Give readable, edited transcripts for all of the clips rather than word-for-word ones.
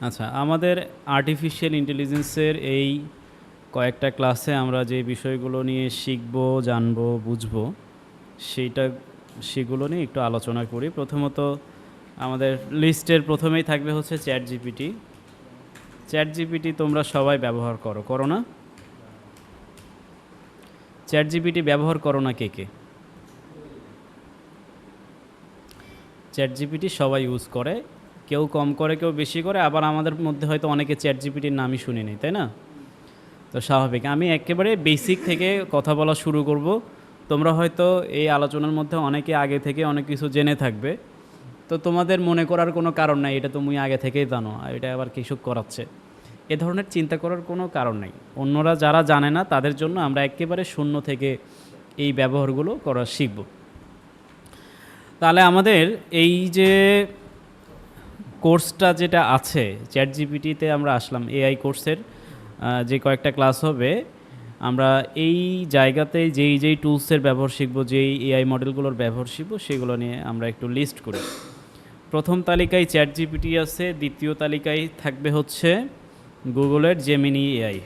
আচ্ছা, আমাদের আর্টিফিশিয়াল ইন্টেলিজেন্সের এই কয়েকটা ক্লাসে আমরা যে বিষয়গুলো নিয়ে শিখব, জানব, বুঝব, সেইটা সেগুলো নিয়ে একটু আলোচনা করি। প্রথমত আমাদের লিস্টের প্রথমেই থাকবে হচ্ছে চ্যাট জিপিটি। চ্যাট জিপিটি তোমরা সবাই ব্যবহার করো না? চ্যাট জিপিটি ব্যবহার করো না কে কে? চ্যাট জিপিটি সবাই ইউজ করে, কেউ কম করে কেউ বেশি করে, আবার আমাদের মধ্যে হয়তো অনেকে চ্যাট জিপিটির নামই শুনিনি, তাই না? তো স্বাভাবিক। আমি একেবারে বেসিক থেকে কথা বলা শুরু করব। তোমরা হয়তো এই আলোচনার মধ্যে অনেকে আগে থেকে অনেক কিছু জেনে থাকবে, তো তোমাদের মনে করার কোনো কারণ নাই এটা তুমি আগে থেকেই জানো আর এটা আবার কিছু করাচ্ছে, এ ধরনের চিন্তা করার কোনো কারণ নেই। অন্যরা যারা জানে না তাদের জন্য আমরা একেবারে শূন্য থেকে এই ব্যবহারগুলো করা শিখব। তাহলে আমাদের এই যে কোর্সটা যেটা আছে চ্যাট জিপিটিতে আমরা আসলাম, এআই কোর্সের যে কয়েকটা ক্লাস হবে, আমরা এই জায়গাতে যেই টুলসের ব্যবহার শিখবো, যেই এআই মডেলগুলোর ব্যবহার শিখবো, সেগুলো নিয়ে আমরা একটু লিস্ট করি। প্রথম তালিকায় চ্যাট জিপিটি আছে, দ্বিতীয় তালিকায় থাকবে হচ্ছে গুগলের জেমিনি এআই।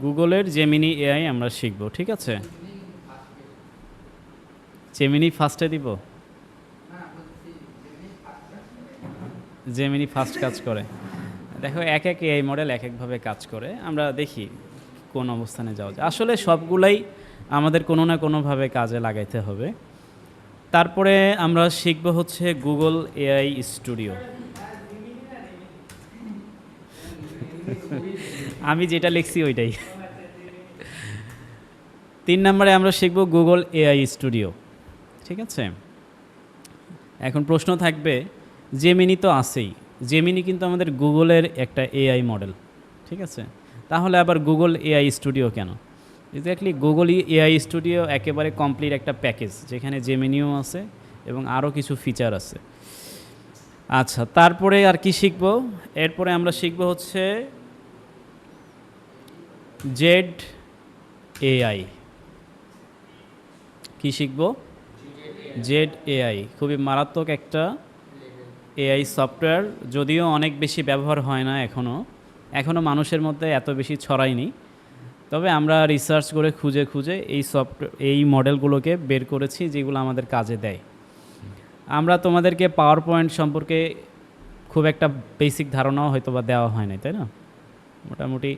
গুগলের জেমিনি এআই আমরা শিখবো, ঠিক আছে? জেমিনি ফার্স্টে দিব? জেমিনি ফার্স্ট কাজ করে। দেখো, এক এক এআই মডেল এক একভাবে কাজ করে, আমরা দেখি কোন অবস্থানে যাওয়া যায়। আসলে সবগুলাই আমাদের কোনো না কোনোভাবে কাজে লাগাইতে হবে। তারপরে আমরা শিখব হচ্ছে গুগল এআই স্টুডিও। আমি যেটা লিখছি ওইটাই। 3 নম্বরে আমরা শিখব গুগল এআই স্টুডিও, ঠিক আছে? এখন প্রশ্ন থাকবে, জেমিনি তো আছেই, জেমিনি কিন্তু আমাদের গুগলের একটা এআই মডেল, ঠিক আছে? তাহলে আবার গুগল এআই স্টুডিও কেন? এক্স্যাক্টলি, গুগল এআই স্টুডিও একেবারে কমপ্লিট একটা প্যাকেজ, যেখানে জেমিনিও আছে এবং আরও কিছু ফিচার আছে। আচ্ছা, তারপরে আর কি শিখব? এরপরে আমরা শিখব হচ্ছে জেড এআই। কি শিখব? জেড এআই খুবই মারাত্মক একটা এআই সফটওয়্যার, যদিও অনেক বেশি ব্যবহার হয় না এখনও মানুষের মধ্যে এত বেশি ছড়ায়নি। তবে আমরা রিসার্চ করে খুঁজে খুঁজে এই মডেলগুলোকে বের করেছি যেগুলো আমাদের কাজে দেয়। আমরা তোমাদেরকে পাওয়ার পয়েন্ট সম্পর্কে খুব একটা বেসিক ধারণাও হয়তো বা দেওয়া হয় না, তাই না? মোটামুটি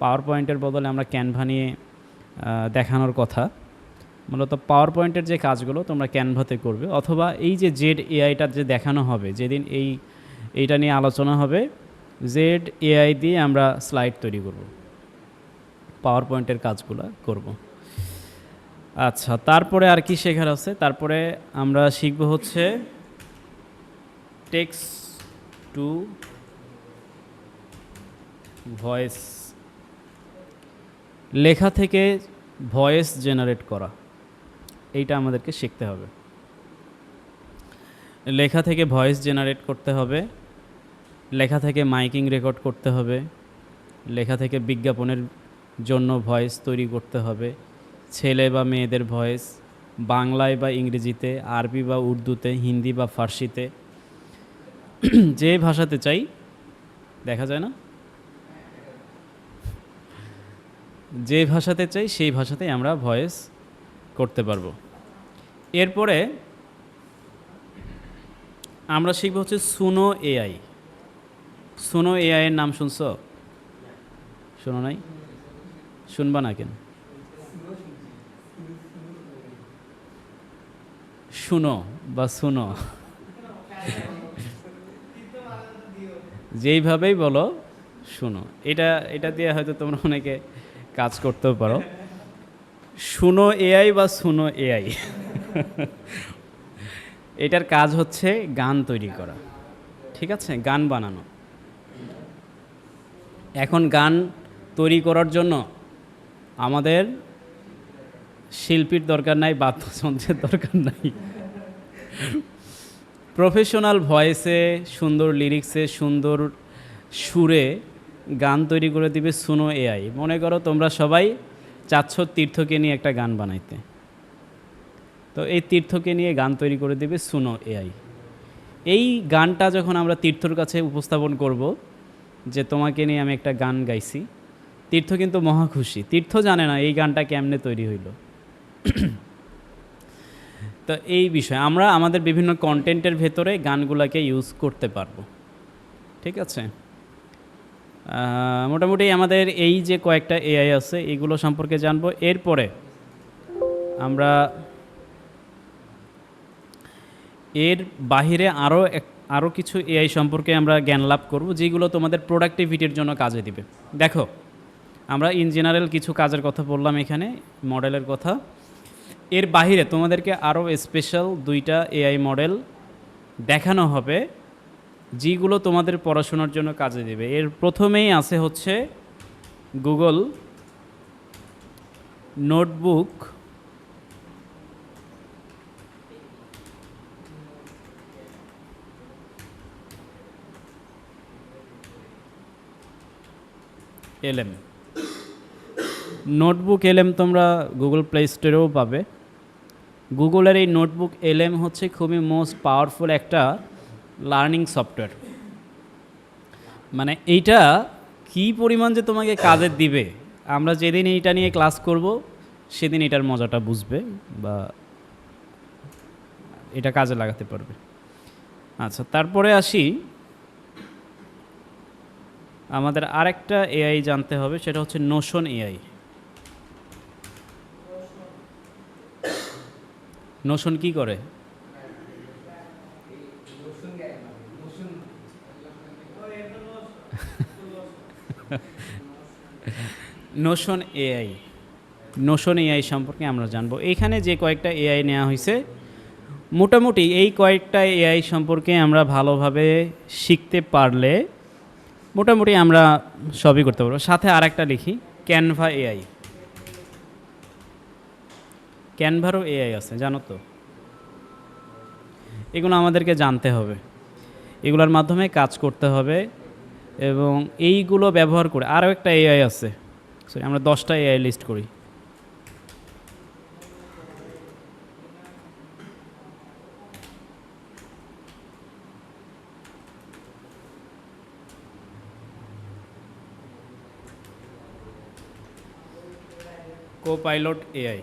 পাওয়ার পয়েন্টের বদলে আমরা ক্যানভা নিয়ে দেখানোর কথা। মূলত পাওয়ার পয়েন্টের যে কাজগুলো তোমরা ক্যানভাতে করবে, অথবা এই যে জেড এআইটা যে দেখানো হবে যেদিন এইটা নিয়ে আলোচনা হবে, জেড এআই দিয়ে আমরা স্লাইড তৈরি করব, পাওয়ার পয়েন্টের কাজগুলো করব। আচ্ছা, তারপরে আর কি শেখার আছে? তারপরে আমরা শিখব হচ্ছে টেক্সট টু ভয়েস, লেখা থেকে ভয়েস জেনারেট করা, এইটা আমাদেরকে শিখতে হবে। লেখা থেকে ভয়েস জেনারেট করতে হবে, লেখা থেকে মাইকিং রেকর্ড করতে হবে, লেখা থেকে বিজ্ঞাপনের জন্য ভয়েস তৈরি করতে হবে, ছেলে বা মেয়েদের ভয়েস, বাংলায় বা ইংরেজিতে, আরবি বা উর্দুতে, হিন্দি বা ফার্সিতে, যে ভাষাতে চাই। দেখা যায় না? যে ভাষাতে চাই সেই ভাষাতেই আমরা ভয়েস করতে পারবো। এরপরে আমরা শিখব হচ্ছে সুনো এআই। সুনো এআই এর নাম শুনছ? শোনো নাই? শুনবা না কেন? শুনো বা শুনো, যেইভাবেই বলো শুনো। এটা দিয়ে হয়তো তোমরা অনেকে কাজ করতেও পারো। শুনো এআই বা শুনো এআই, এটার কাজ হচ্ছে গান তৈরি করা, ঠিক আছে? গান বানানো। এখন গান তৈরি করার জন্য আমাদের শিল্পীর দরকার নাই, বাদ্যযন্ত্রের দরকার নাই। প্রফেশনাল ভয়েসে, সুন্দর লিরিক্সে, সুন্দর সুরে গান তৈরি করে দিবে সুনো এআই। মনে করো তোমরা সবাই চাচ্ছ তীর্থকে নিয়ে একটা গান বানাইতে, তো এই তীর্থকে নিয়ে গান তৈরি করে দেবে সুনো এআই। এই গানটা যখন আমরা তীর্থর কাছে উপস্থাপন করব যে তোমাকে নিয়ে আমি একটা গান গাইছি, তীর্থ কিন্তু মহা খুশি। তীর্থ জানে না এই গানটা কেমনে তৈরি হইল। তো এই বিষয়ে আমরা আমাদের বিভিন্ন কন্টেন্টের ভেতরে গানগুলোকে ইউজ করতে পারবো। ঠিক আছে, মোটামুটি আমাদের এই যে কয়েকটা এআই আছে এগুলো সম্পর্কে জানবো। এরপরে আমরা এর বাহিরে আরও কিছু এআই সম্পর্কে আমরা জ্ঞান লাভ করব, যেগুলো তোমাদের প্রোডাক্টিভিটির জন্য কাজে দিবে। দেখো, আমরা ইন জেনারেল কিছু কাজের কথা বললাম, এখানে মডেলের কথা। এর বাহিরে তোমাদেরকে আরও স্পেশাল 2টা এআই মডেল দেখানো হবে, যেগুলো তোমাদের পড়াশোনার জন্য কাজে দেবে। এর প্রথমেই আছে হচ্ছে গুগল নোটবুক এলএম। নোটবুক এলএম তোমরা গুগল প্লে স্টোরেও পাবে। গুগলের এই নোটবুক এলএম হচ্ছে খুবই মোস্ট পাওয়ারফুল একটা লার্নিং সফটওয়্যার। মানে এইটা কী পরিমাণ যে তোমাকে কাজে দিবে, আমরা যেদিন এইটা নিয়ে ক্লাস করব সেদিন এটার মজাটা বুঝবে বা এটা কাজে লাগাতে পারবে। আচ্ছা, তারপরে আসি, আমাদের আরেকটা এআই জানতে হবে, সেটা হচ্ছে নোশন এআই। নোশন কি করে? নোশন এআই, নোশন এআই সম্পর্কে আমরা জানবো। এখানে যে কয়েকটা এআই নেওয়া হয়েছে, মোটামুটি এই কয়েকটা এআই সম্পর্কে আমরা ভালোভাবে শিখতে পারলে মোটামুটি আমরা সবই করতে পারবো। সাথে আরেকটা লিখি, ক্যানভা এআই। ক্যানভারও এআই আছে, জানো তো? এগুলো আমাদেরকে জানতে হবে, এগুলোর মাধ্যমে কাজ করতে হবে। এবং এইগুলো ব্যবহার করে আরও একটা এআই আছে, সরি আমরা 10টা এআই লিস্ট করি। Copilot AI.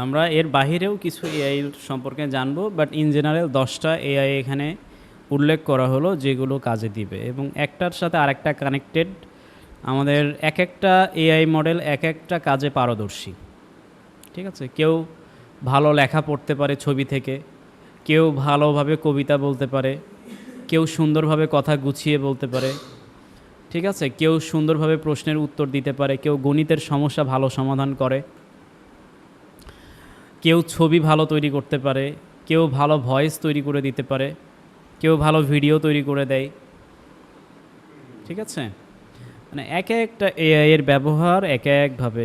আমরা এর বাহিরেও কিছু এআই সম্পর্কে জানবো, বাট ইন জেনারেল 10টা এআই এখানে উল্লেখ করা হলো যেগুলো কাজে দিবে, এবং একটার সাথে আরেকটা কানেক্টেড। আমাদের এক একটা এআই মডেল এক একটা কাজে পারদর্শী। ঠিক আছে, কেউ ভালো লেখা পড়তে পারে ছবি থেকে, কেউ ভালোভাবে কবিতা বলতে পারে, কেউ সুন্দরভাবে কথা গুছিয়ে বলতে পারে। ঠিক আছে, কেউ সুন্দরভাবে প্রশ্নের উত্তর দিতে পারে, কেউ গণিতের সমস্যা ভালো সমাধান করে, কেউ ছবি ভালো তৈরি করতে পারে, কেউ ভালো ভয়েস তৈরি করে দিতে পারে, কেউ ভালো ভিডিও তৈরি করে দেয়। ঠিক আছে, মানে এক একটা এআই এর ব্যবহার এক একভাবে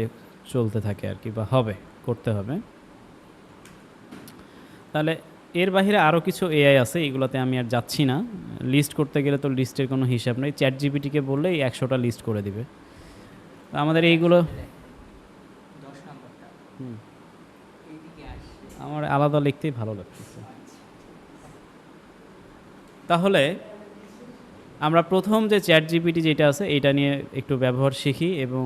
চলতে থাকে আর কি, বা হবে, করতে হবে। তাহলে এর বাইরে আরও কিছু এআই আছে, এগুলোতে আমি আর যাচ্ছি না। লিস্ট করতে গেলে তো লিস্টের কোনো হিসাব নেই, চ্যাট জিপিটিকে বললেই 100টা লিস্ট করে দিবে। আমাদের এইগুলো আমার আলাদা লিখতেই ভালো লাগতেছে। তাহলে আমরা প্রথম যে চ্যাট জিপিটি যেটা আছে এটা নিয়ে একটু ব্যবহার শিখি, এবং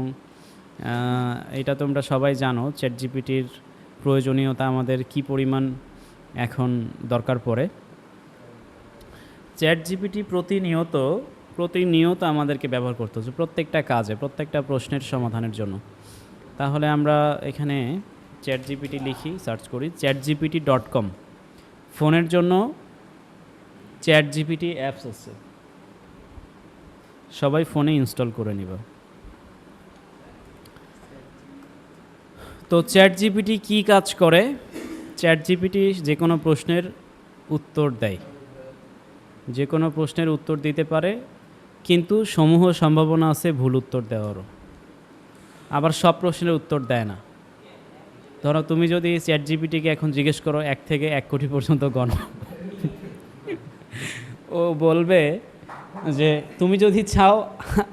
এটা তোমরা সবাই জানো চ্যাট জিপিটির প্রয়োজনীয়তা আমাদের কি পরিমাণ এখন দরকার পড়ে। চ্যাট জিপিটি প্রতিনিয়ত আমাদেরকে ব্যবহার করতে হচ্ছে প্রত্যেকটা কাজে, প্রত্যেকটা প্রশ্নের সমাধানের জন্য। তাহলে আমরা এখানে চ্যাট জিপিটি লিখি, সার্চ করি chatgpt.com। ফোনের জন্য চ্যাট জিপিটি অ্যাপস আছে, সবাই ফোনে ইনস্টল করে নিব। তো চ্যাট জিপিটি কী কাজ করে? চ্যাট জিপিটি যে কোনো প্রশ্নের উত্তর দেয়, যে কোনো প্রশ্নের উত্তর দিতে পারে, কিন্তু সমূহ সম্ভাবনা আছে ভুল উত্তর দেওয়ারও। আবার সব প্রশ্নের উত্তর দেয় না। ধরো তুমি যদি চ্যাট জিপিটিকে এখন জিজ্ঞেস করো 1 থেকে 1 কোটি পর্যন্ত গণ, ও বলবে যে তুমি যদি চাও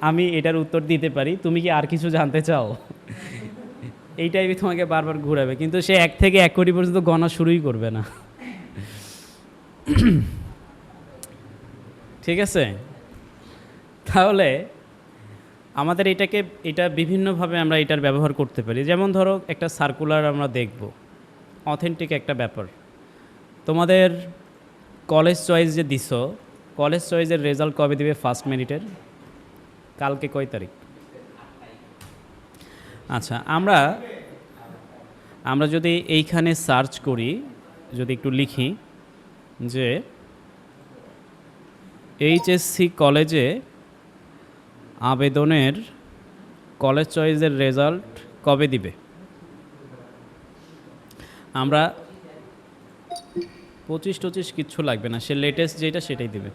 আমি এটার উত্তর দিতে পারি, তুমি কি আর কিছু জানতে চাও, এই টাইপে তোমাকে বারবার ঘুরাবে, কিন্তু সে 1 থেকে 1 কোটি পর্যন্ত গণা শুরুই করবে না। ঠিক আছে, তাহলে আমাদের এটা বিভিন্নভাবে আমরা এটার ব্যবহার করতে পারি। যেমন ধরো একটা সার্কুলার আমরা দেখব, অথেন্টিক একটা ব্যাপার। তোমাদের কলেজ চয়েস যে দিছো, কলেজ চয়েসের রেজাল্ট কবে দিবে? ফার্স্ট মেরিটের কালকে কয় তারিখ? আচ্ছা, আমরা যদি এইখানে সার্চ করি, যদি একটু লিখি যে এইচএসসি কলেজে আবেদনের কলেজ চয়েসের রেজাল্ট কবে দিবে, আমরা 25-25 কিচ্ছু লাগবে না, সে লেটেস্ট যেটা সেটাই দিবে।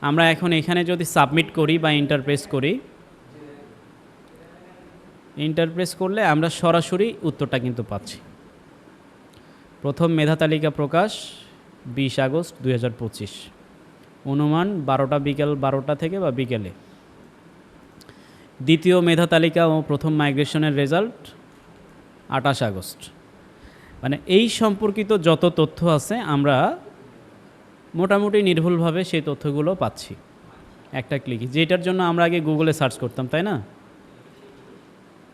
আমরা এখন এখানে যদি সাবমিট করি বা ইন্টারপ্রেস করি, ইন্টারপ্রেস করলে আমরা সরাসরি উত্তরটা কিন্তু পাচ্ছি। প্রথম মেধা তালিকা প্রকাশ 20 আগস্ট 2025, অনুমান 12টা, বিকেল 12টা থেকে বা বিকেলে। দ্বিতীয় মেধা তালিকা ও প্রথম মাইগ্রেশনের রেজাল্ট 28 আগস্ট। মানে এই সম্পর্কিত যত তথ্য আছে আমরা মোটামুটি নির্ভুলভাবে সেই তথ্যগুলো পাচ্ছি একটা ক্লিকে। যেটার জন্য আমরা আগে গুগলে সার্চ করতাম, তাই না?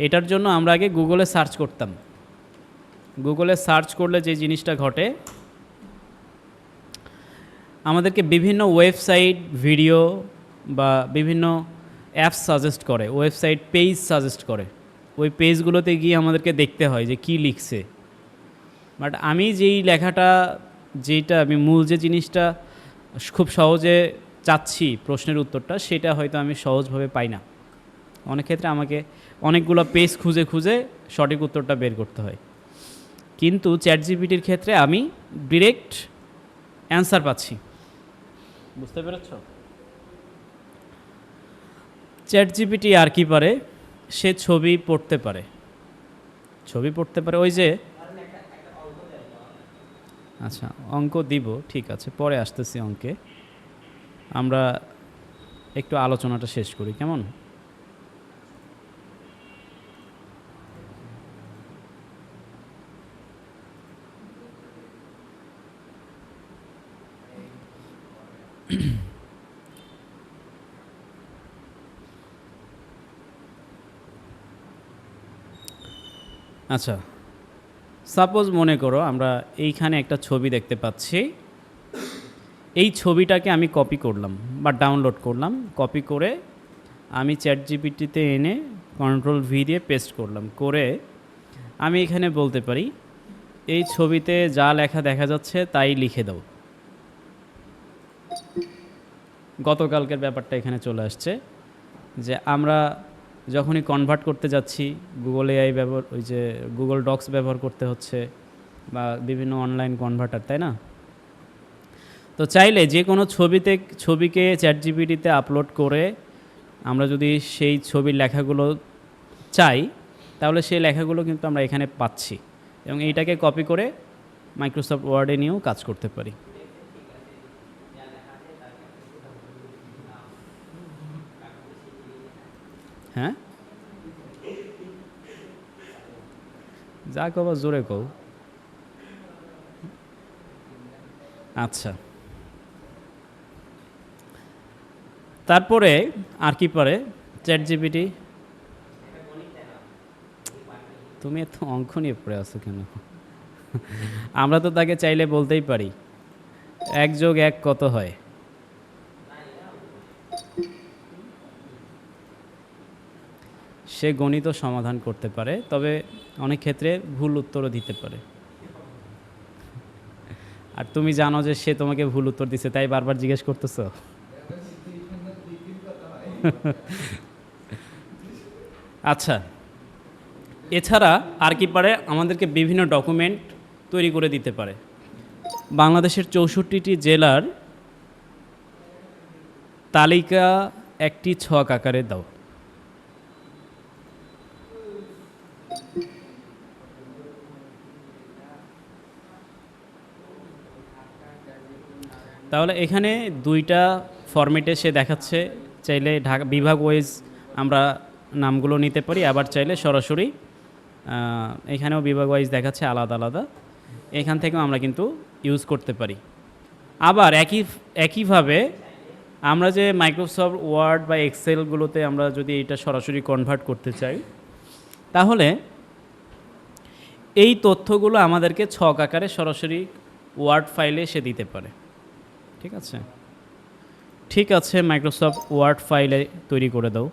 এটার জন্য আমরা আগে গুগলে সার্চ করতাম। গুগলে সার্চ করলে যে জিনিসটা ঘটে, আমাদেরকে বিভিন্ন ওয়েবসাইট, ভিডিও বা বিভিন্ন অ্যাপস সাজেস্ট করে, ওয়েবসাইট পেজ সাজেস্ট করে। ওই পেজগুলোতে গিয়ে আমাদেরকে দেখতে হয় যে কি লিখছে। বাট আমি যেই লেখাটা, যেটা আমি মূল যে জিনিসটা খুব সহজে চাচ্ছি প্রশ্নের উত্তরটা, সেটা হয়তো আমি সহজভাবে পাই না। অনেক ক্ষেত্রে আমাকে অনেকগুলো পেজ খুঁজে খুঁজে সঠিক উত্তরটা বের করতে হয়। কিন্তু চ্যাটজিপিটির ক্ষেত্রে আমি ডিরেক্ট অ্যান্সার পাচ্ছি। বুঝতে পেরেছ? চ্যাটজিপিটি আর কি পারে, সে ছবি পড়তে পারে। ওই যে, আচ্ছা অঙ্ক দিব, ঠিক আছে, পরে আসতেছি অঙ্কে। আমরা একটু আলোচনাটা শেষ করি, কেমন? আচ্ছা, সাপোজ মনে করো আমরা এইখানে একটা ছবি দেখতে পাচ্ছি। এই ছবিটাকে আমি কপি করলাম বা ডাউনলোড করলাম, কপি করে আমি চ্যাটজিপিটিতে এনে কন্ট্রোল ভি দিয়ে পেস্ট করলাম, করে আমি এখানে বলতে পারি এই ছবিতে যা লেখা দেখা যাচ্ছে তাই লিখে দাও। গতকালকের ব্যাপারটা এখানে চলে আসছে যে আমরা যখনই কনভার্ট করতে যাচ্ছি, গুগল এআই ব্যবহার, ওই যে গুগল ডক্স ব্যবহার করতে হচ্ছে বা বিভিন্ন অনলাইন কনভার্টার, তাই না? তো চাইলে যে কোনো ছবিকে চ্যাটজিপিটিতে আপলোড করে আমরা যদি সেই ছবির লেখাগুলো চাই, তাহলে সেই লেখাগুলো কিন্তু আমরা এখানে পাচ্ছি, এবং এইটাকে কপি করে মাইক্রোসফট ওয়ার্ডে নিয়েও কাজ করতে পারি। হ্যাঁ, যা কবা জোরে কও। আচ্ছা, তারপরে আর কি পারে চ্যাটজিপিটি? তুমি এত অঙ্ক নিয়ে পড়ে আছো কেন? আমরা তো তাকে চাইলে বলতেই পারি 1+1 কত হয়। সে গণিত সমাধান করতে পারে, তবে অনেক ক্ষেত্রে ভুল উত্তরও দিতে পারে। আর তুমি জানো যে সে তোমাকে ভুল উত্তর দিছে, তাই বারবার জিজ্ঞেস করতেছো। আচ্ছা, এছাড়া আর কি পারে? আমাদেরকে বিভিন্ন ডকুমেন্ট তৈরি করে দিতে পারে। বাংলাদেশের 64টি জেলার তালিকা একটি ছক আকারে দাও। তাহলে এখানে দুইটা ফরম্যাটে সে দেখাচ্ছে। চাইলে ঢাকা বিভাগ ওয়াইজ আমরা নামগুলো নিতে পারি, আবার চাইলে সরাসরি এখানেও বিভাগ ওয়াইজ দেখাচ্ছে আলাদা আলাদা, এখান থেকেও আমরা কিন্তু ইউজ করতে পারি। আবার একইভাবে আমরা যে মাইক্রোসফট ওয়ার্ড বা এক্সেলগুলোতে আমরা যদি এটা সরাসরি কনভার্ট করতে চাই, তাহলে এই তথ্যগুলো আমাদেরকে ছক আকারে সরাসরি ওয়ার্ড ফাইলে এসে দিতে পারে। ঠিক আছে, ঠিক আছে, মাইক্রোসফট ওয়ার্ড ফাইলে তৈরি করে দাও।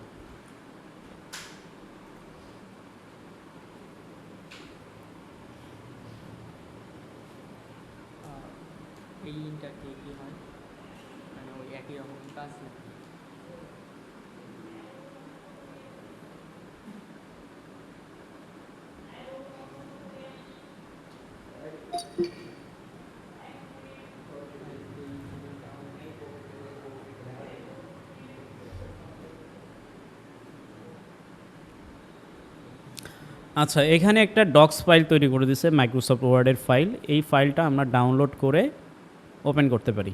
এই ইন্টারফেস কি হয়, মানে ওই একই রকম কাজ নাকি? আচ্ছা, এখানে একটা ডক্স ফাইল তৈরি করে দিয়েছে মাইক্রোসফট ওয়ার্ডের ফাইল। এই ফাইলটা আমরা ডাউনলোড করে ওপেন করতে পারি।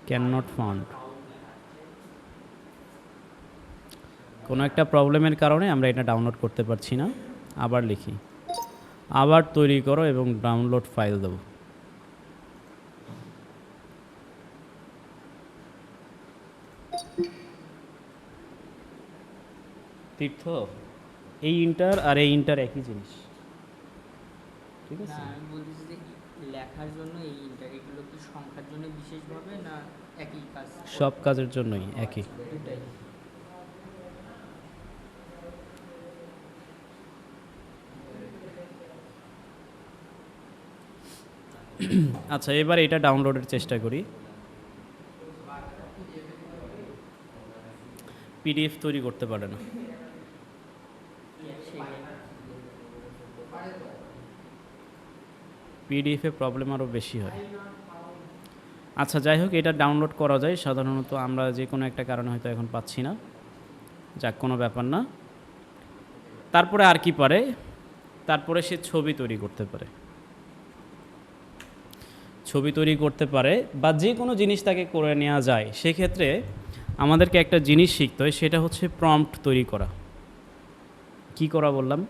ক্যান নট ফাউন্ড, কোনো একটা প্রবলেমের কারণে আমরা এটা ডাউনলোড করতে পারছি না। আবার লিখি, আবার তৈরি করো এবং ডাউনলোড ফাইল দেবো। তীর্থ, এই ইন্টার আর এই ইন্টার একই জিনিস, ঠিক আছে? না, আমি বলতেছি যে লেখার জন্য এই ইন্টার, এগুলো কি সংখ্যার জন্য বিশেষভাবে না একই কাজ? সব কাজের জন্যই একই। দুটাই। আচ্ছা, এবার এটা ডাউনলোডের চেষ্টা করি। পিডিএফ তৈরি করতে পারে না। পিডিএফে প্রবলেম আরও বেশি হয়। আচ্ছা, যাই হোক, এটা ডাউনলোড করা যায় সাধারণত, আমরা যে কোনো একটা কারণে হয়তো এখন পাচ্ছি না। যাক, কোনো ব্যাপার না। তারপরে আর কি পারে? তারপরে সে ছবি তৈরি করতে পারে, ছবি তৈরি করতে পারে, বা যে কোনো জিনিস তাকে করে নেওয়া যায়। সেক্ষেত্রে আমাদেরকে একটা জিনিস শিখতে হয়, সেটা হচ্ছে প্রম্পট তৈরি করা। কি করা বললাম?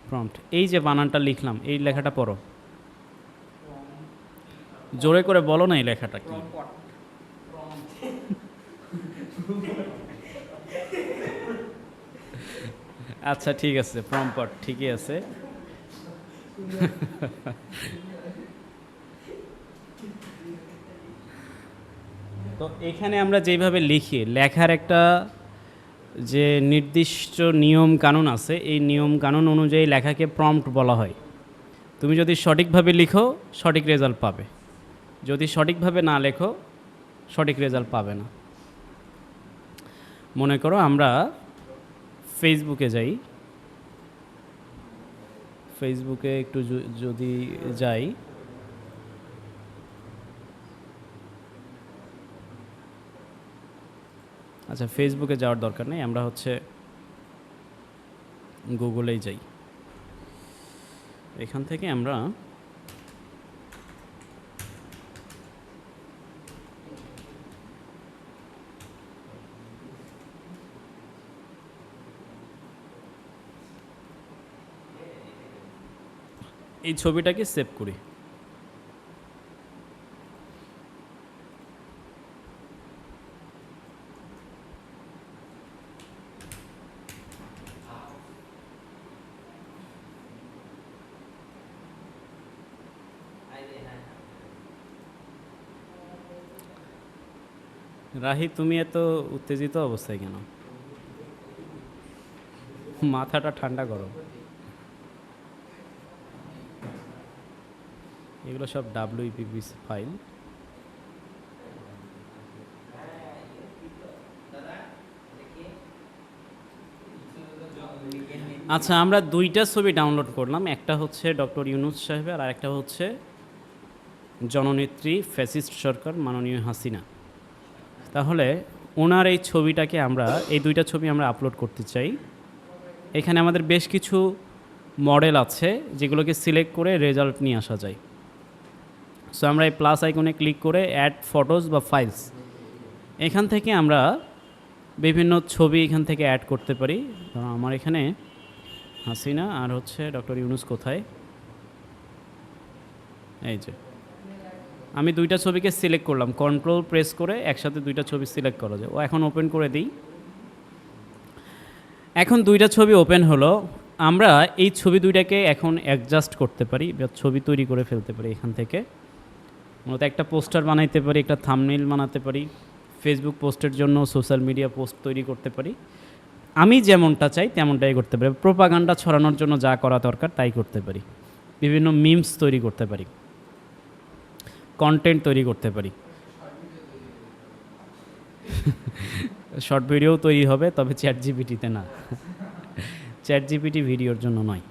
প্রম্পট। এই যে বানানটা লিখলাম, এই লেখাটা পড়ো, জোরে করে বলো না এই লেখাটা কি। আচ্ছা, ঠিক আছে, প্রম্পট ঠিকই আছে। তো এখানে আমরা যেভাবে লিখি, লেখার একটা যে নির্দিষ্ট নিয়ম কানুন আছে, এই নিয়ম কানুন অনুযায়ী লেখাকে প্রম্পট বলা হয়। তুমি যদি সঠিকভাবে লিখো সঠিক রেজাল্ট পাবে, যদি সঠিকভাবে না লেখো সঠিক রেজাল্ট পাবে না। মনে করো আমরা ফেসবুকে যাই, ফেসবুকে একটু যদি যাই, আচ্ছা ফেসবুকে যাওয়ার দরকার নেই, আমরা হচ্ছে গুগলেই যাই। এখান থেকে আমরা এই ছবিটাকে সেভ করি। রাহি, তুমি এত উত্তেজিত অবস্থায় কেন? মাথাটা ঠান্ডা করো। এগুলো সব WPP ফাইল। আচ্ছা, আমরা দুইটা ছবি ডাউনলোড করলাম, একটা হচ্ছে ডক্টর ইউনূস সাহেবের আর একটা হচ্ছে জননেত্রী ফ্যাসিস্ট সরকার মাননীয় হাসিনা। তাহলে ওনার এই ছবিটাকে আমরা, এই দুইটা ছবি আমরা আপলোড করতে চাই। এখানে আমাদের বেশ কিছু মডেল আছে যেগুলোকে সিলেক্ট করে রেজাল্ট নিয়ে আসা যায়। সো আমরা এই প্লাস আইকনে ক্লিক করে অ্যাড ফটোস বা ফাইলস, এখান থেকে আমরা বিভিন্ন ছবি এখান থেকে অ্যাড করতে পারি। ধরুন আমার এখানে হাসিনা আর হচ্ছে ডক্টর ইউনুস কোথায়, এই যে আমি দুইটা ছবিকে সিলেক্ট করলাম, কন্ট্রোল প্রেস করে একসাথে দুইটা ছবি সিলেক্ট করা যায়। ও এখন ওপেন করে দিই। এখন দুইটা ছবি ওপেন হলো। আমরা এই ছবি দুইটাকে এখন অ্যাডজাস্ট করতে পারি বা ছবি তৈরি করে ফেলতে পারি এখান থেকে। মূলত একটা পোস্টার বানাইতে পারি, একটা থাম্বনেইল বানাতে পারি, ফেসবুক পোস্টের জন্য সোশ্যাল মিডিয়া পোস্ট তৈরি করতে পারি। আমি যেমনটা চাই তেমনটাই করতে পারি। প্রোপাগান্ডা ছড়ানোর জন্য যা করা দরকার তাই করতে পারি। বিভিন্ন মিমস তৈরি করতে পারি, কন্টেন্ট তৈরি করতে পারি। শর্ট ভিডিও তৈরি হবে, তবে চ্যাটজিপিটিতে না। চ্যাটজিপিটি ভিডিওর জন্য নয়।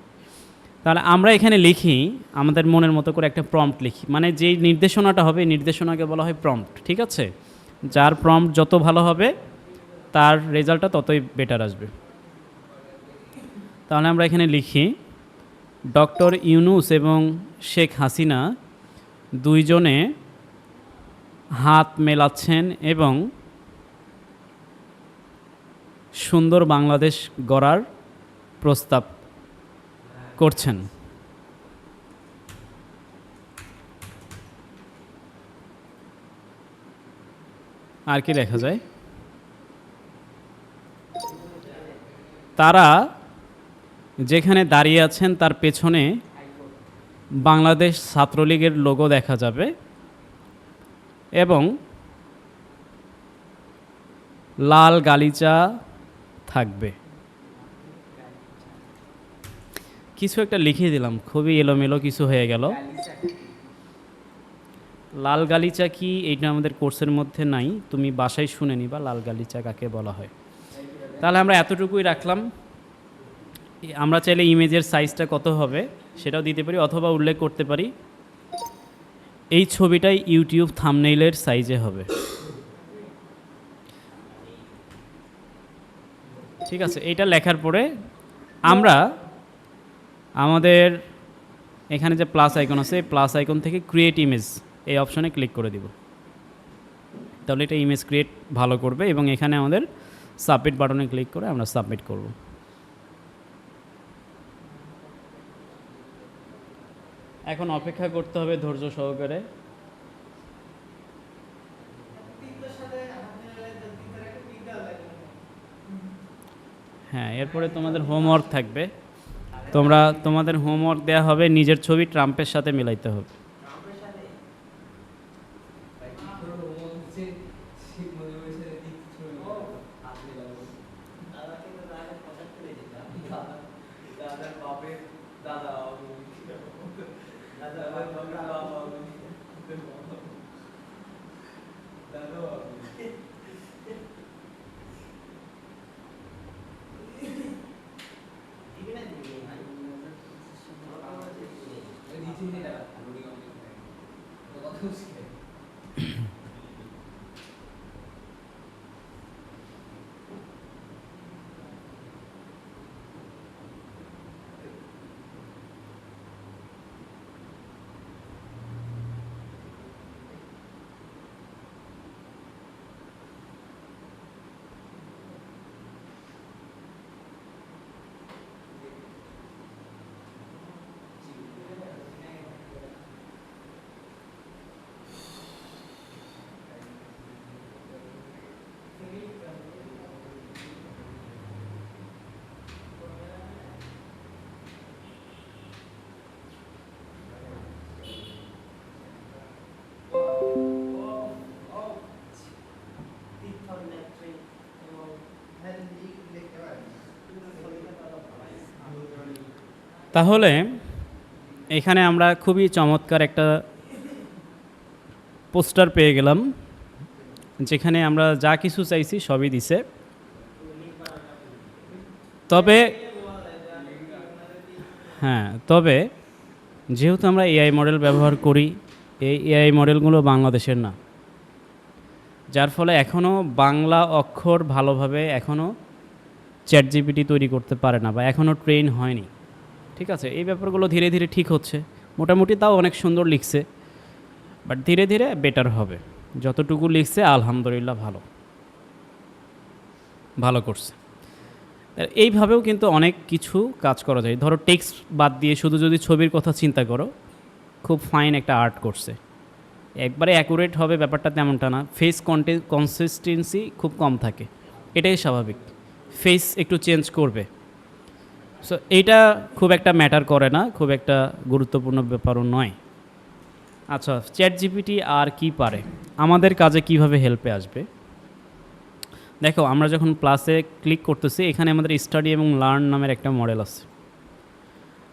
তাহলে আমরা এখানে লিখি, আমাদের মনের মতো করে একটা প্রম্পট লিখি, মানে যেই নির্দেশনাটা হবে এই নির্দেশনাকে বলা হয় প্রম্পট। ঠিক আছে, যার প্রম্পট যত ভালো হবে তার রেজাল্টটা ততই বেটার আসবে। তাহলে আমরা এখানে লিখি ডক্টর ইউনুস এবং শেখ হাসিনা দুইজনে হাত মেলাচ্ছেন এবং সুন্দর বাংলাদেশ গড়ার প্রস্তাব করছেন। আর কি লেখা যায়? তারা যেখানে দাঁড়িয়ে আছেন তার পেছনে বাংলাদেশ ছাত্রলীগের লোগো দেখা যাবে এবং লাল গালিচা থাকবে। কিছু একটা লিখে দিলাম, খুবই এলোমেলো কিছু হয়ে গেল। লাল গালিচা কি, এইটা আমাদের কোর্সের মধ্যে নাই, তুমি বাসায় শুনে নিবা লাল গালিচা কাকে বলা হয়। তাহলে আমরা এতটুকুই রাখলাম। আমরা চাইলে ইমেজের সাইজটা কত হবে সেটাও দিতে পারি, অথবা উল্লেখ করতে পারি এই ছবিটাই ইউটিউব থাম্বনেইলের সাইজে হবে। ঠিক আছে, এইটা লেখার পরে আমরা আমাদের এখানে যে প্লাস আইকন আছে, প্লাস আইকন থেকে ক্রিয়েট ইমেজ এই অপশনে ক্লিক করে দিব। তাহলে এটা ইমেজ ক্রিয়েট ভালো করবে এবং এখানে আমাদের সাবমিট বাটনে ক্লিক করে আমরা সাবমিট করব। এখন অপেক্ষা করতে হবে ধৈর্য সহকারে। হ্যাঁ, এরপরে তোমাদের হোমওয়ার্ক থাকবে। তোমাদের হোমওয়ার্ক দেওয়া হবে নিজের ছবি ট্রাম্পের সাথে মিলাইতে হবে। তাহলে এখানে আমরা খুবই চমৎকার একটা পোস্টার পেয়ে গেলাম, যেখানে আমরা যা কিছু চাইছি সবই দিছে। তবে তবে যেহেতু আমরা এআই মডেল ব্যবহার করি, এই এআই মডেলগুলো বাংলাদেশের না, যার ফলে এখনও বাংলা অক্ষর ভালোভাবে এখনও চ্যাটজিপিটি তৈরি করতে পারে না বা এখনও ট্রেন হয়নি। ঠিক আছে, এই ব্যাপারগুলো ধীরে ধীরে ঠিক হচ্ছে। মোটামুটি তাও অনেক সুন্দর লিখছে, বাট ধীরে ধীরে বেটার হবে। যতটুকু লিখছে আলহামদুলিল্লাহ ভালো, ভালো করছে। এইভাবেও কিন্তু অনেক কিছু কাজ করা যায়। ধরো টেক্সট বাদ দিয়ে শুধু যদি ছবির কথা চিন্তা করো, খুব ফাইন একটা আর্ট করছে। একবারে অ্যাকুরেট হবে ব্যাপারটা তেমনটা না, ফেস কনসিস্টেন্সি খুব কম থাকে, এটাই স্বাভাবিক। ফেস একটু চেঞ্জ করবে, সো এইটা খুব একটা ম্যাটার করে না, খুব একটা গুরুত্বপূর্ণ ব্যাপারও নয়। আচ্ছা, চ্যাট জিপিটি আর কি পারে, আমাদের কাজে কিভাবে হেল্পে আসবে? দেখো, আমরা যখন প্লাসে ক্লিক করতেছি, এখানে আমাদের স্টাডি এবং লার্ন নামের একটা মডেল আছে।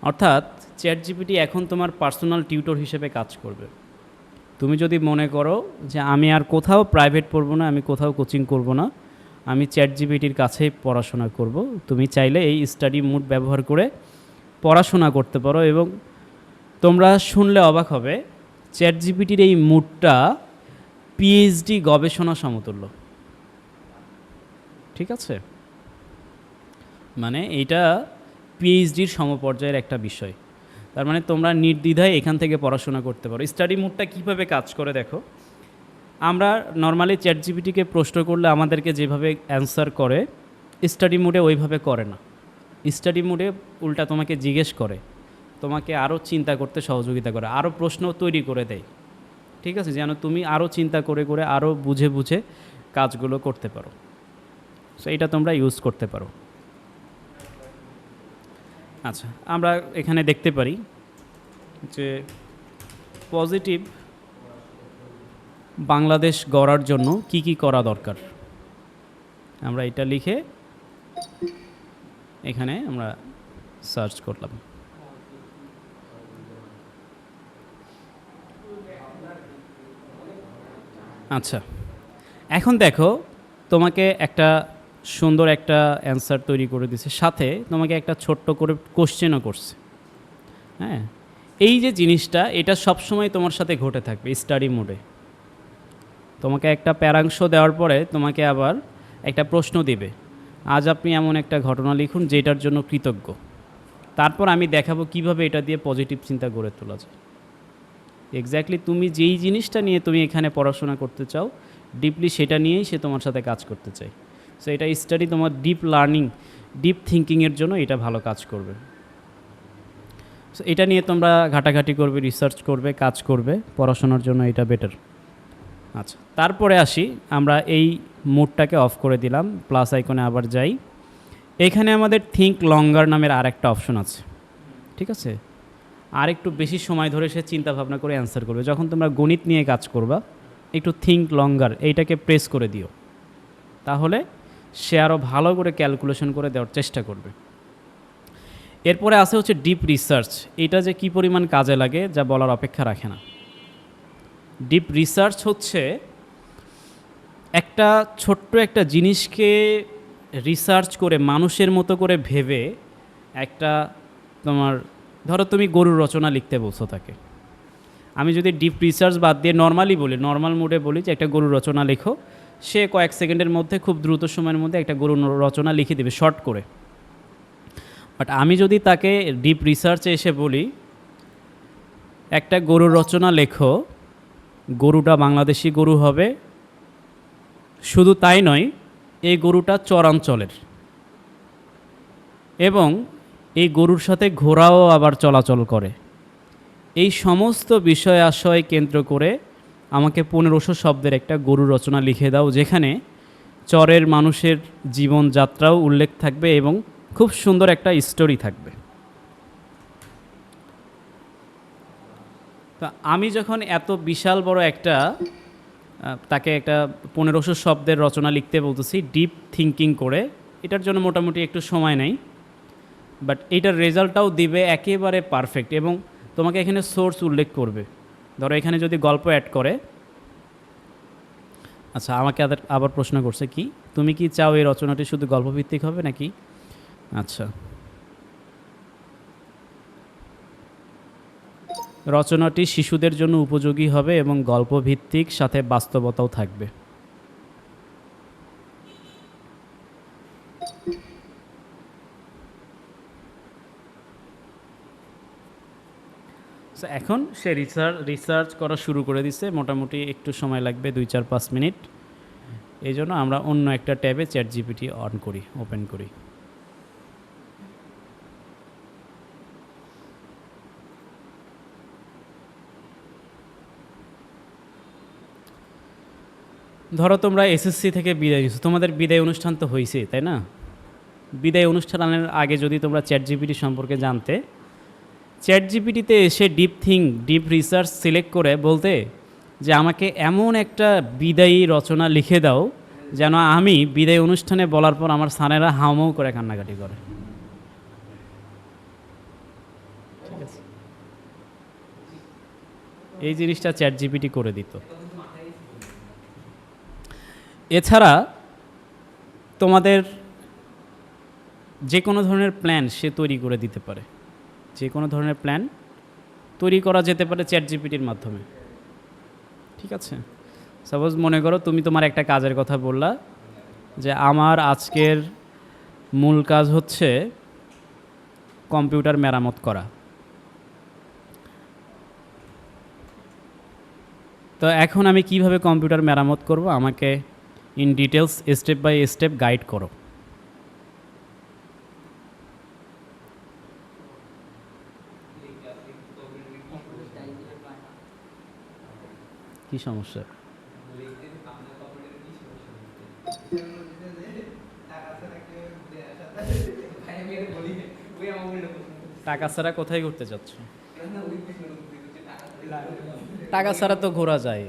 অর্থাৎ চ্যাট জিপিটি এখন তোমার পার্সোনাল টিউটর হিসেবে কাজ করবে। তুমি যদি মনে করো যে আমি আর কোথাও প্রাইভেট পড়বো না, আমি কোথাও কোচিং করব না, আমি চ্যাট জিপিটির কাছেই পড়াশোনা করব, তুমি চাইলে এই স্টাডি মুড ব্যবহার করে পড়াশোনা করতে পারো। এবং তোমরা শুনলে অবাক হবে, চ্যাট জিপিটির এই মুডটা পিএইচডি গবেষণা সমতুল্য। ঠিক আছে, মানে এইটা পিএইচডির সমপর্যায়ের একটা বিষয়। তার মানে তোমরা নির্দ্বিধায় এখান থেকে পড়াশোনা করতে পারো। স্টাডি মুডটা কীভাবে কাজ করে দেখো, আমরা নর্মালি চ্যাট জিপিটিকে প্রশ্ন করলে আমাদেরকে যেভাবে অ্যান্সার করে, স্টাডি মুডে ওইভাবে করে না। স্টাডি মুডে উল্টা তোমাকে জিজ্ঞেস করে, তোমাকে আরও চিন্তা করতে সহযোগিতা করে, আরও প্রশ্ন তৈরি করে দেয়। ঠিক আছে, যেন তুমি আরও চিন্তা করে করে আরও বুঝে বুঝে কাজগুলো করতে পারো। সো এটা তোমরা ইউজ করতে পারো। আচ্ছা, আমরা এখানে দেখতে পারি যে পজিটিভ বাংলাদেশ গড়ার জন্য কি কি করা দরকার। আমরা এটা লিখে এখানে আমরা সার্চ করলাম। আচ্ছা, এখন দেখো, তোমাকে একটা সুন্দর একটা অ্যান্সার তৈরি করে দিছে, সাথে তোমাকে একটা ছোট্ট করে কোশ্চেনও করছে। হ্যাঁ, এই যে জিনিসটা, এটা সবসময় তোমার সাথে ঘটে থাকবে স্টাডি মোডে। তোমাকে একটা প্যারাংশ দেওয়ার পরে তোমাকে আবার একটা প্রশ্ন দিবে, আজ আপনি এমন একটা ঘটনা লিখুন যেটার জন্য কৃতজ্ঞ। তারপর আমি দেখাবো কিভাবে এটা দিয়ে পজিটিভ চিন্তা গড়ে তোলা যায়। এক্স্যাক্টলি তুমি যেই জিনিসটা নিয়ে তুমি এখানে পড়াশোনা করতে চাও, ডিপলি সেটা নিয়েই সে তোমার সাথে কাজ করতে চায়। সো এটা স্টাডি তোমার ডিপ লার্নিং, ডিপ থিঙ্কিংয়ের জন্য এটা ভালো কাজ করবে। সো এটা নিয়ে তোমরা ঘাটাঘাটি করবে, রিসার্চ করবে, কাজ করবে, পড়াশোনার জন্য এটা বেটার। আচ্ছা, তারপরে আসি, আমরা এই মোডটাকে অফ করে দিলাম, প্লাস আইকনে আবার যাই। এখানে আমাদের থিঙ্ক লঙ্গার নামের আর একটা অপশন আছে। ঠিক আছে, আর একটু বেশি সময় ধরে সে চিন্তা ভাবনা করে অ্যান্সার করবে। যখন তোমরা গণিত নিয়ে কাজ করবা, একটু থিঙ্ক লঙ্গার এইটাকে প্রেস করে দিও, তাহলে সে আরও ভালো করে ক্যালকুলেশন করে দেওয়ার চেষ্টা করবে। এরপরে আছে হচ্ছে ডিপ রিসার্চ। এটা যে কী পরিমাণ কাজে লাগে যা বলার অপেক্ষা রাখে না। ডিপ রিসার্চ হচ্ছে একটা ছোট্ট একটা জিনিসকে রিসার্চ করে মানুষের মতো করে ভেবে একটা, তোমার ধরো তুমি গরুর রচনা লিখতে বলছো তাকে, আমি যদি ডিপ রিসার্চ বাদ দিয়ে নর্মালি বলি, নর্মাল মুডে বলি যে একটা গরুর রচনা লেখো, সে কয়েক সেকেন্ডের মধ্যে খুব দ্রুত সময়ের মধ্যে একটা গরুর রচনা লিখে দেবে শর্ট করে। বাট আমি যদি তাকে ডিপ রিসার্চে এসে বলি একটা গরুর রচনা লেখো, গরুটা বাংলাদেশি গরু হবে, শুধু তাই নয়, এই গরুটা চরাঞ্চলের, এবং এই গরুর সাথে ঘোড়াও আবার চলাচল করে, এই সমস্ত বিষয় আশয় কেন্দ্র করে আমাকে 1500 শব্দের একটা গরু রচনা লিখে দাও, যেখানে চরের মানুষের জীবনযাত্রাও উল্লেখ থাকবে এবং খুব সুন্দর একটা স্টোরি থাকবে। তা আমি যখন এত বিশাল বড় একটা তাকে একটা 1500 শব্দের রচনা লিখতে বলতেছি ডিপ থিঙ্কিং করে, এটার জন্য মোটামুটি একটু সময় নেই, বাট এইটার রেজাল্টটাও দিবে একেবারে পারফেক্ট। এবং তোমাকে এখানে সোর্স উল্লেখ করবে। ধরো এখানে যদি গল্প অ্যাড করে, আচ্ছা আমাকে আবার প্রশ্ন করছে কি, তুমি কি চাও এই রচনাটি শুধু গল্পভিত্তিক হবে নাকি? আচ্ছা, রচনাটি শিশুদের জন্য উপযোগী হবে এবং গল্পভিত্তিক, সাথে বাস্তবতাও থাকবে। সো এখন সে রিসার্চ করা শুরু করে দিছে, মোটামুটি একটু সময় লাগবে 2-4-5 মিনিট। এই জন্য আমরা অন্য একটা ট্যাবে চ্যাট জিপিটি অন করি, ওপেন করি। ধরো তোমরা এসএসসি থেকে বিদায় নিছো, তোমাদের বিদায় অনুষ্ঠান তো হয়েছে, তাই না? বিদায় অনুষ্ঠানের আগে যদি তোমরা চ্যাট জিপিটি সম্পর্কে জানতে, চ্যাট জিপিটিতে এসে ডিপ রিসার্চ সিলেক্ট করে বলতে যে আমাকে এমন একটা বিদায়ী রচনা লিখে দাও যেন আমি বিদায় অনুষ্ঠানে বলার পর আমার স্যারেরা হাউমাউ করে কান্নাকাটি করে। ঠিক আছে, এই জিনিসটা চ্যাট জিপিটি করে দিত। এছাড়া তোমাদের যে কোনো ধরনের প্ল্যান সে তৈরি করে দিতে পারে, যে কোনো ধরনের প্ল্যান তৈরি করা যেতে পারে চ্যাট জিপিটির মাধ্যমে। ঠিক আছে, সাপোজ মনে করো তুমি তোমার একটা কাজের কথা বললা যে আমার আজকের মূল কাজ হচ্ছে কম্পিউটার মেরামত করা। তো এখন আমি কিভাবে কম্পিউটার মেরামত করব, আমাকে in details step by step guide করো। কি সমস্যা? টাকা ছাড়া কোথায় ঘুরতে যাচ্ছ? টাকা ছাড়া তো ঘোরা যায়।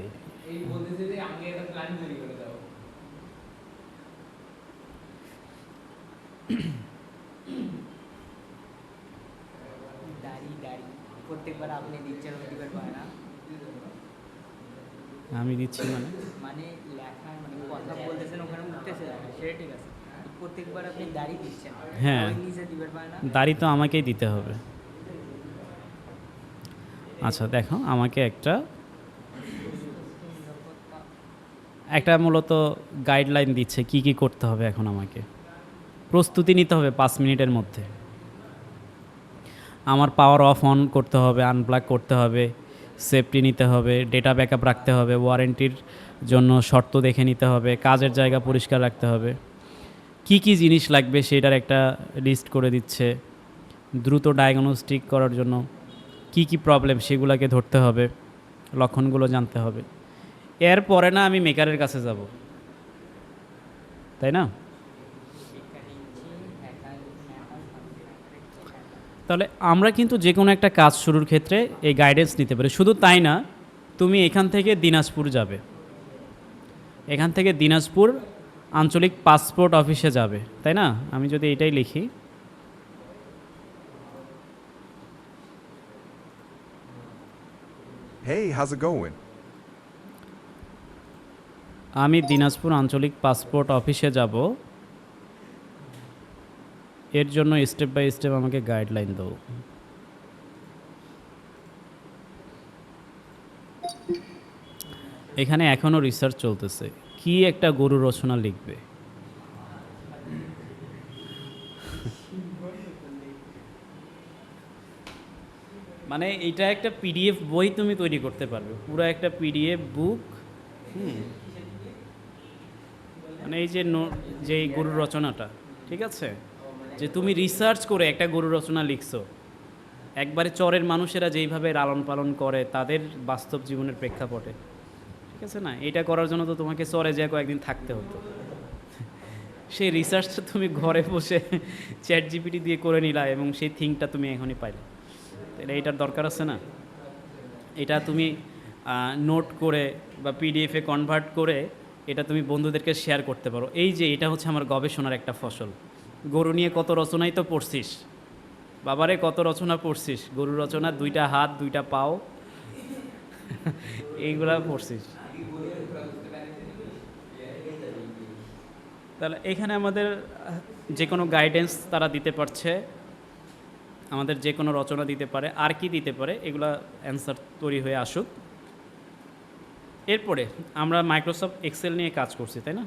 প্রত্যেকবার আপনি দিচ্ছেন, ওই দিবার পায় না। আমি দিচ্ছি মানে লেখা মানে কথা বলতেছেন, ওখানে উঠতেছে লেখা, সেটা ঠিক আছে। প্রত্যেকবার আপনি দাড়ি দিচ্ছেন, হ্যাঁ, ওই নিচে দিবার পায় না। দাড়ি তো আমাকেই দিতে হবে। আচ্ছা দেখো, আমাকে একটা মূলত গাইডলাইন দিচ্ছে কি কি করতে হবে। এখন আমাকে প্রস্তুতি নিতে হবে 5 মিনিটের মধ্যে। আমার পাওয়ার অফ অন করতে হবে, আনপ্লাগ করতে হবে, সেফটি নিতে হবে, ডেটা ব্যাকআপ রাখতে হবে, ওয়ারেন্টির জন্য শর্ত দেখে নিতে হবে, কাজের জায়গা পরিষ্কার রাখতে হবে, কি কি জিনিস লাগবে সেটার একটা লিস্ট করে দিচ্ছে। দ্রুত ডায়াগনস্টিক করার জন্য কি কি প্রবলেম সেগুলোকে ধরতে হবে, লক্ষণগুলো জানতে হবে। এরপরে না আমি মেকারের কাছে যাব, তাই না? তাহলে আমরা কিন্তু যে কোনো একটা কাজ শুরুর ক্ষেত্রে এই গাইডেন্স নিতে পারি। শুধু তাই না, তুমি এখান থেকে দিনাজপুর যাবে, এখান থেকে দিনাজপুর আঞ্চলিক পাসপোর্ট অফিসে যাবে, তাই না? আমি যদি এটাই লিখি, Hey, how's it going? আমি দিনাজপুর আঞ্চলিক পাসপোর্ট অফিসে যাব, এর জন্য স্টেপ বাই স্টেপ আমাকে গাইডলাইন দাও। এখানে এখনও রিসার্চ চলতেছে, কি একটা গরু রচনা লিখবে। মানে এটা একটা পিডিএফ বই তুমি তৈরি করতে পারবে, পুরো একটা পিডিএফ বুক। মানে এই যে এই গরু রচনাটা, ঠিক আছে, যে তুমি রিসার্চ করে একটা গরু রচনা লিখছো, একবারে চরের মানুষেরা যেইভাবে লালন পালন করে তাদের বাস্তব জীবনের প্রেক্ষাপটে, ঠিক আছে না? এটা করার জন্য তো তোমাকে চরে যেয়ে কয়েকদিন থাকতে হতো। সেই রিসার্চটা তুমি ঘরে বসে চ্যাট জিপিটি দিয়ে করে নিলা এবং সেই থিংকটা তুমি এখনই পাইলে। তাহলে এটার দরকার আছে না? এটা তুমি নোট করে বা পিডিএফে কনভার্ট করে এটা তুমি বন্ধুদেরকে শেয়ার করতে পারো। এই যে এটা হচ্ছে আমার গবেষণার একটা ফসল। গরু নিয়ে কত রচনাই তো পড়ছিস, বাবারে কত রচনা পড়ছিস, গরু রচনা, 2টা হাত 2টা পাও, এইগুলা পড়ছিস। তাহলে এখানে আমাদের যে কোনো গাইডেন্স তারা দিতে পারছে, আমাদের যে কোনো রচনা দিতে পারে, আর কি দিতে পারে, এগুলা অ্যান্সার তৈরি হয়ে আসুক। এরপরে আমরা মাইক্রোসফট এক্সেল নিয়ে কাজ করছি, তাই না?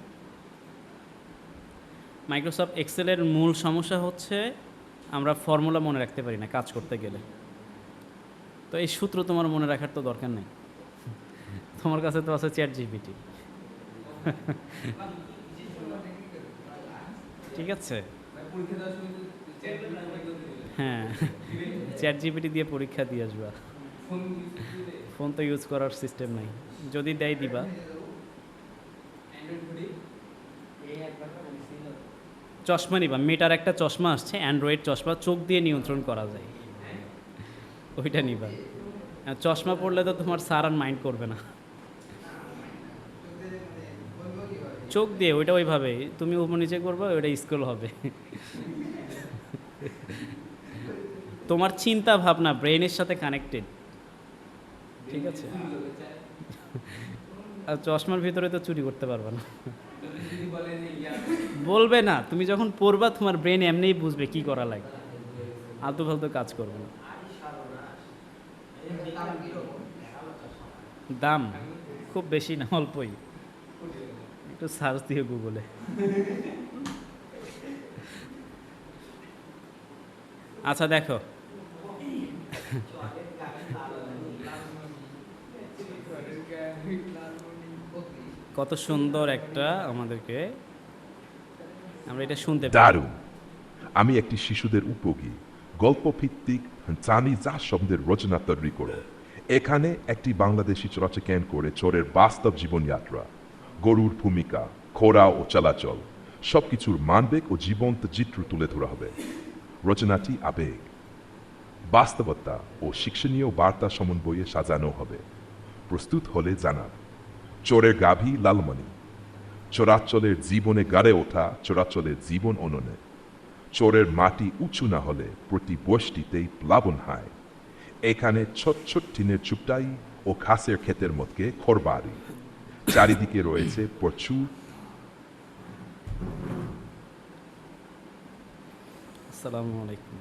মাইক্রোসফট এক্সেলের মূল সমস্যা হচ্ছে আমরা ফর্মুলা মনে রাখতে পারি না কাজ করতে গেলে। তো এই সূত্র তোমার মনে রাখার তো দরকার নেই, তোমার কাছে তো আছে চ্যাট জিপিটি। ঠিক আছে, হ্যাঁ, চ্যাট জিপিটি দিয়ে পরীক্ষা দিয়ে আসবা। ফোন তো ইউজ করার সিস্টেম নাই, যদি দেয় দিবা। চশমা নিবা, মেটার একটা চশমা আসছে, অ্যান্ড্রয়েড চশমা, চোখ দিয়ে নিয়ন্ত্রণ করা যায়, ওইটা নিবা। আর চশমা পড়লে তো তোমার স্যার আর মাইন্ড করবে না, চোখ দিয়ে ওইটা ওইভাবে তুমি উপর নিচে করবে, ওইটা স্ক্রল হবে। তোমার চিন্তা ভাবনা ব্রেনের সাথে কানেক্টেড, ঠিক আছে। আর চশমার ভিতরে তো চুরি করতে পারবে না, বলবে না। তুমি যখন পড়বা তোমার ব্রেন এমনিই বুঝবে কি করা লাগে, আলতু ফালতু কাজ করবে না। দাম খুব বেশি না, অল্পই, একটু সার্চ দিয়ে গুগলে। আচ্ছা দেখো, কত সুন্দর একটা আমাদেরকে, আমরা এটা শুনতে পাই। দারুণ। আমি একটি শিশুদের উপযোগী গল্পভিত্তিক জানি যা শব্দের রচনা তৈরি করো। এখানে একটি বাংলাদেশি চরাচর ক্যান করে চোরের বাস্তব জীবনযাত্রা, গরুর ভূমিকা, খোরা ও চলাচল, সবকিছুর মানবিক ও জীবন্ত চিত্র তুলে ধরা হবে। রচনাটি আবেগ, বাস্তবতা ও শিক্ষণীয় বার্তা সমন্বয়ে সাজানো হবে। প্রস্তুত হলে জানাব। চোরের গাভী লালমণি, চোরাচলের জীবনে গাড়ে ওঠা চোরাচলের জীবন অননে। চোরের মাটি উঁচু না হলে প্রতি বয়সটিতেই প্লাবন হয়। এখানে ছোট ছোট টিনের চুপটাই ও ঘাসের ক্ষেতের মধ্যে ঘরবাড়ি, চারিদিকে রয়েছে প্রচুর। আসসালামু আলাইকুম।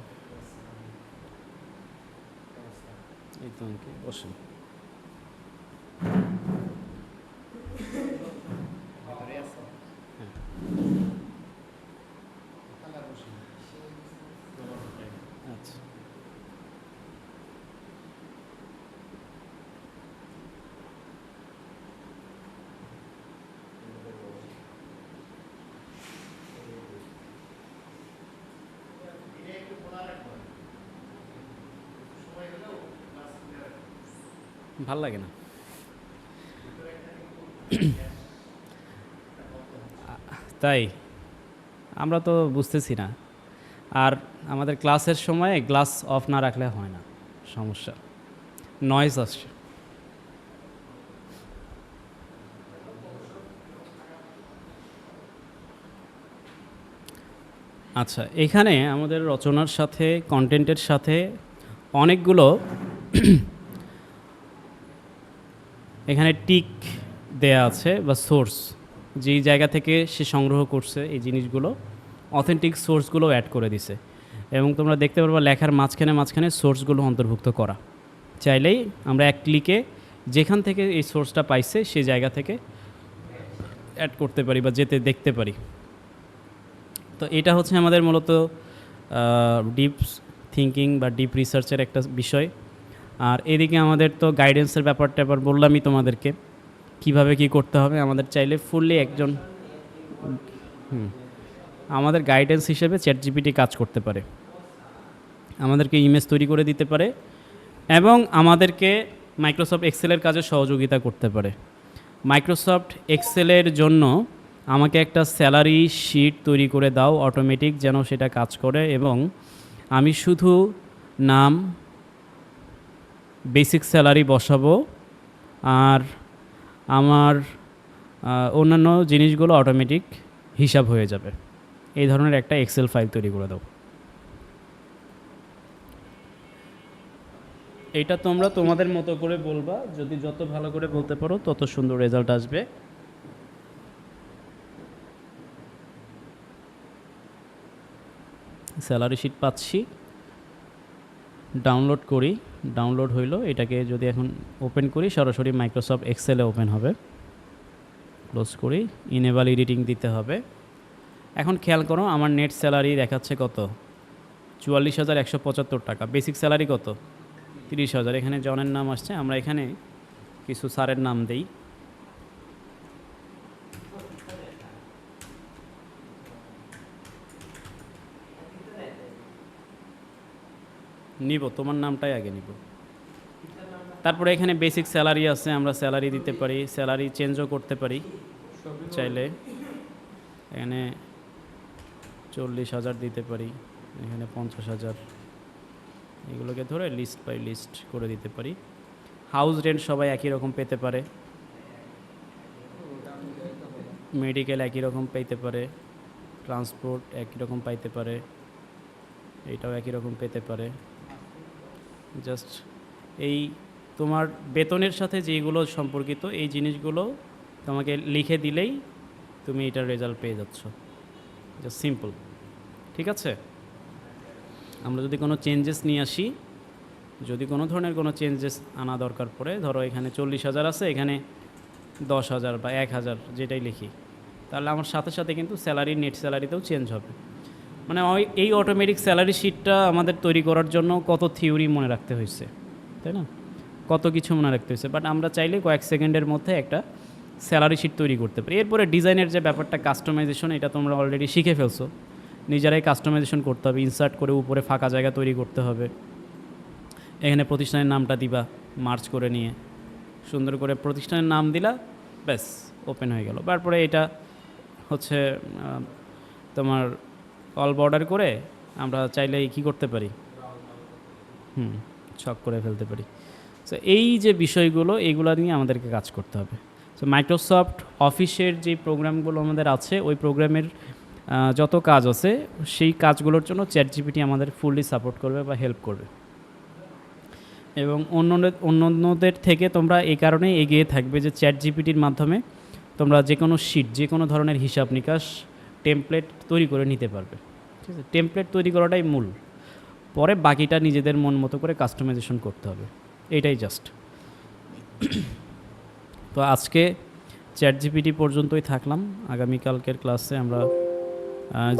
এই তো অঙ্কে বসেন। আচ্ছা, ভাল লাগে না। তাই আমরা তো বুঝতেছি না। আর আমাদের ক্লাসের সময় গ্লাস অফ না রাখলে হয় না, সমস্যা, নয়েজ আসছে। আচ্ছা, এখানে আমাদের রচনার সাথে কন্টেন্টের সাথে অনেকগুলো এখানে টিক দেয়া আছে বা সোর্স, যেই জায়গা থেকে সে সংগ্রহ করছে এই জিনিসগুলো, অথেন্টিক সোর্সগুলো অ্যাড করে দিছে। এবং তোমরা দেখতে পারবা লেখার মাঝখানে মাঝখানে সোর্সগুলো অন্তর্ভুক্ত করা। চাইলেই আমরা এক ক্লিকে যেখান থেকে এই সোর্সটা পাইছে সেই জায়গা থেকে অ্যাড করতে পারি বা যেতে দেখতে পারি। তো এটা হচ্ছে আমাদের মূলত ডিপ থিঙ্কিং বা ডিপ রিসার্চের একটা বিষয়। আর এদিকে আমাদের তো গাইডেন্সের ব্যাপারটা এবার বললামই তোমাদেরকে, কিভাবে কি করতে হবে। আমাদের চাইলে ফুললি একজন আমাদের গাইডেন্স হিসেবে চ্যাট জিপিটি কাজ করতে পারে, আমাদেরকে ইমেজ তৈরি করে দিতে পারে এবং আমাদেরকে মাইক্রোসফট এক্সেলের কাজে সহযোগিতা করতে পারে। মাইক্রোসফট এক্সেলের জন্য আমাকে একটা স্যালারি শিট তৈরি করে দাও অটোমেটিক, যেন সেটা কাজ করে এবং আমি শুধু নাম, বেসিক স্যালারি বসাবো আর আমার অন্যান্য জিনিসগুলো অটোমেটিক হিসাব হয়ে যাবে। এই ধরনের একটা এক্সেল ফাইল তৈরি করে দাও। এটা তোমরা তোমাদের মতো করে বলবা, যদি যত ভালো করে বলতে পারো তত সুন্দর রেজাল্ট আসবে। স্যালারি শিট পাচ্ছি, ডাউনলোড করি, ডাউনলোড হইলো। এটাকে যদি এখন ওপেন করি সরাসরি মাইক্রোসফট এক্সেলে ওপেন হবে। ক্লোজ করি, ইনেবল এডিটিং দিতে হবে। এখন খেয়াল করো আমার নেট স্যালারি দেখাচ্ছে কত, ৪৪,১৭৫ টাকা। বেসিক স্যালারি কত, 30,000। এখানে জনের নাম আসছে, আমরা এখানে কিছু স্যারের নাম দেই। নিব, তোমার নামটাই আগে নিব। তারপরে এখানে বেসিক স্যালারি আছে, আমরা স্যালারি দিতে পারি, স্যালারি চেঞ্জও করতে পারি চাইলে। এখানে 40,000 দিতে পারি, এখানে 50,000, এগুলোকে ধরে লিস্ট বাই লিস্ট করে দিতে পারি। হাউস রেন্ট সবাই একই রকম পেতে পারে, মেডিকেল একই রকম পেতে পারে, ট্রান্সপোর্ট একই রকম পাইতে পারে, এইটাও একই রকম পেতে পারে। জাস্ট এই তোমার বেতনের সাথে যেগুলো সম্পর্কিত এই জিনিসগুলো তোমাকে লিখে দিলেই তুমি এটার রেজাল্ট পেয়ে যাচ্ছ। জাস্ট সিম্পল, ঠিক আছে? আমরা যদি কোনো চেঞ্জেস নিয়ে আসি, যদি কোনো ধরনের কোনো চেঞ্জেস আনা দরকার পড়ে, ধরো এখানে 40,000 আছে, এখানে 10,000 বা 1,000 যেটাই লিখি, তাহলে আমার সাথে সাথে কিন্তু স্যালারি, নেট স্যালারিতেও চেঞ্জ হবে। মানে এই অটোমেটিক স্যালারি শিটটা আমাদের তৈরি করার জন্য কত থিওরি মনে রাখতে হয়েছে, তাই না? কত কিছু মনে রাখতে হয়েছে, বাট আমরা চাইলে কয়েক সেকেন্ডের মধ্যে একটা স্যালারি শিট তৈরি করতে পারি। এরপরে ডিজাইনের যে ব্যাপারটা, কাস্টমাইজেশন, এটা তোমরা অলরেডি শিখে ফেলছো। নিজেরাই কাস্টমাইজেশন করতে হবে, ইনসার্ট করে উপরে ফাঁকা জায়গা তৈরি করতে হবে। এখানে প্রতিষ্ঠানের নামটা দিবা, মার্চ করে নিয়ে সুন্দর করে প্রতিষ্ঠানের নাম দিলা, ব্যাস ওপেন হয়ে গেল। তারপরে এটা হচ্ছে তোমার অল বর্ডার করে আমরা চাইলে কী করতে পারি, ছক করে ফেলতে পারি। সো এই যে বিষয়গুলো, এইগুলো নিয়ে আমাদেরকে কাজ করতে হবে। সো মাইক্রোসফট অফিসের যে প্রোগ্রামগুলো আমাদের আছে, ওই প্রোগ্রামের যত কাজ আছে, সেই কাজগুলোর জন্য চ্যাটজিপিটি আমাদের ফুললি সাপোর্ট করবে বা হেল্প করবে। এবং অন্যদের থেকে তোমরা এই কারণেই এগিয়ে থাকবে যে চ্যাটজিপিটির মাধ্যমে তোমরা যে কোনো শিট, যে কোনো ধরনের হিসাব নিকাশ, টেমপ্লেট তৈরি করে নিতে পারবে। ঠিক আছে? টেমপ্লেট তৈরি করাটাই মূল, পরে বাকিটা নিজেদের মন মতো করে কাস্টমাইজেশন করতে হবে, এইটাই জাস্ট। তো আজকে চ্যাটজিপিটি পর্যন্তই থাকলাম। আগামীকালকের ক্লাসে আমরা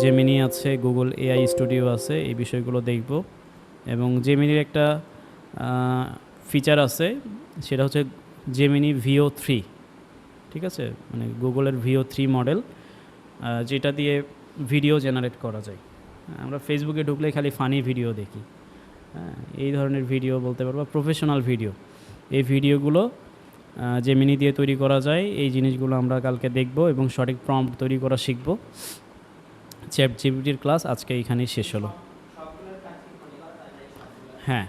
জেমিনি আছে, গুগল এআই স্টুডিও আছে, এই বিষয়গুলো দেখব। এবং জেমিনির একটা ফিচার আছে, সেটা হচ্ছে জেমিনি VO3, ঠিক আছে? মানে গুগলের VO3 মডেল, যেটা দিয়ে ভিডিও জেনারেট করা যায়। আমরা ফেসবুকে ঢুকলে খালি ফানি ভিডিও দেখি, হ্যাঁ, এই ধরনের ভিডিও বলতে পারবো, প্রফেশনাল ভিডিও, এই ভিডিওগুলো জেমিনি দিয়ে তৈরি করা যায়। এই জিনিসগুলো আমরা কালকে দেখব এবং সঠিক প্রম্পট তৈরি করা শিখব। চ্যাটজিপিটির ক্লাস আজকে এইখানেই শেষ হলো। হ্যাঁ।